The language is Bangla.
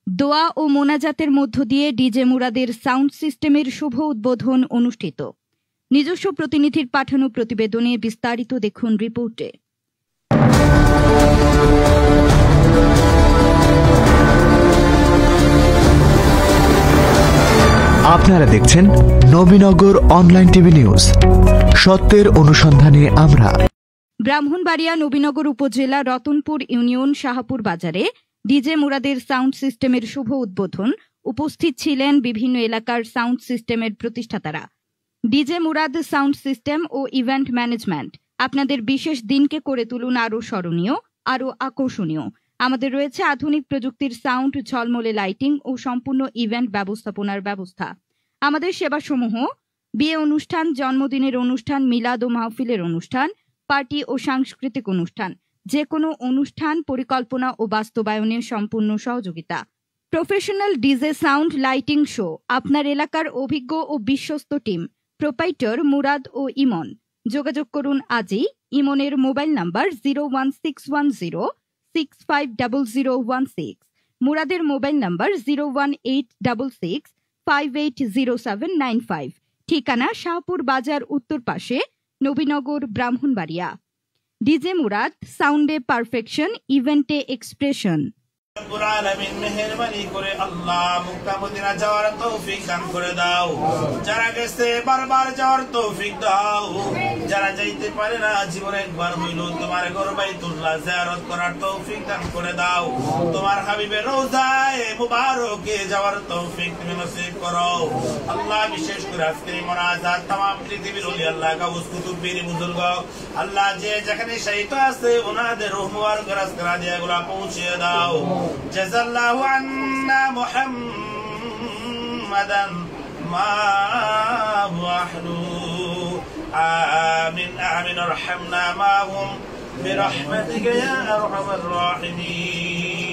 দোয়া ও মোনাজাতের মধ্য দিয়ে ডিজে মুরাদের সাউন্ড সিস্টেমের শুভ উদ্বোধন অনুষ্ঠিত। নিজস্ব প্রতিনিধির পাঠানো প্রতিবেদনে বিস্তারিত দেখুন রিপোর্টে। আপনারা দেখছেন নবীনগর অনলাইন টিভি নিউজ, সত্যের অনুসন্ধানে আমরা। ব্রাহ্মণবাড়িয়া নবীনগর উপজেলা রতনপুর ইউনিয়ন শাহপুর বাজারে ডিজে মুরাদের সাউন্ড সিস্টেমের শুভ উদ্বোধন উপস্থিত ছিলেন বিভিন্ন এলাকার সাউন্ড সিস্টেমের প্রতিষ্ঠাতারা। ডিজে মুরাদ সাউন্ড সিস্টেম ও ইভেন্ট ম্যানেজমেন্ট আপনাদের বিশেষ দিনকে করে তুলুন আরও স্মরণীয়, আরও আকর্ষণীয়। আমাদের রয়েছে আধুনিক প্রযুক্তির সাউন্ড, ঝলমলে লাইটিং ও সম্পূর্ণ ইভেন্ট ব্যবস্থাপনার ব্যবস্থা। আমাদের সেবাসমূহ বিয়ে অনুষ্ঠান, জন্মদিনের অনুষ্ঠান, মিলাদ ও মাহফিলের অনুষ্ঠান, পার্টি ও সাংস্কৃতিক অনুষ্ঠান, যে কোনো অনুষ্ঠান পরিকল্পনা ও বাস্তবায়নে সম্পূর্ণ সহযোগিতা। Professional DJ sound lighting show, আপনার এলাকার অভিজ্ঞ ও বিশ্বস্ত টিম, প্রোপাইটর মুরাদ ও ইমন। যোগাযোগ করুন আজই। ইমনের মোবাইল নাম্বার 01610650016, মুরাদের মোবাইল নাম্বার 01866580795। ঠিকানা শাহপুর বাজার, উত্তর পাশে, নবীনগর, ব্রাহ্মণবাড়িয়া। ডিজে মুরাদ, সাউন্ডে পারফেকশন, ইভেন্টে এক্সপ্রেশন। মেহেরবানি করে আল্লাহ মক্কা মদিনা যাওয়ার তৌফিক দান করে দাও। যারা গেছে বারবার যাওয়ার তৌফিক দাও। যারা যাইতে পারে না, জীবনে একবার হইল তোমার ঘর বাইতুল্লাহ জিয়ারত করার তৌফিক দান করে দাও। তোমার হাবিবের রওজায়ে মুবারকে যাওয়ার তৌফিক তুমি নসিব করো আল্লাহ। বিশেষ করে আজকের মোনাজাত তামাম পৃথিবীর ওলি আল্লাহ গাউস কুতুব পীর বুজুর্গ আল্লাহ যে যেখানে শহীদ আছে ওনাদের রূহ মুবারকের আসকারা দিয়ে এগুলা পৌঁছে দাও। জাযাল্লাহু আন্না মুহাম্মাদান মা হুয়া আহলু। আমিন আমিন। আরহামনা মাহুম বিরহমাতিকা ইয়া আরহামার রাহিমিন।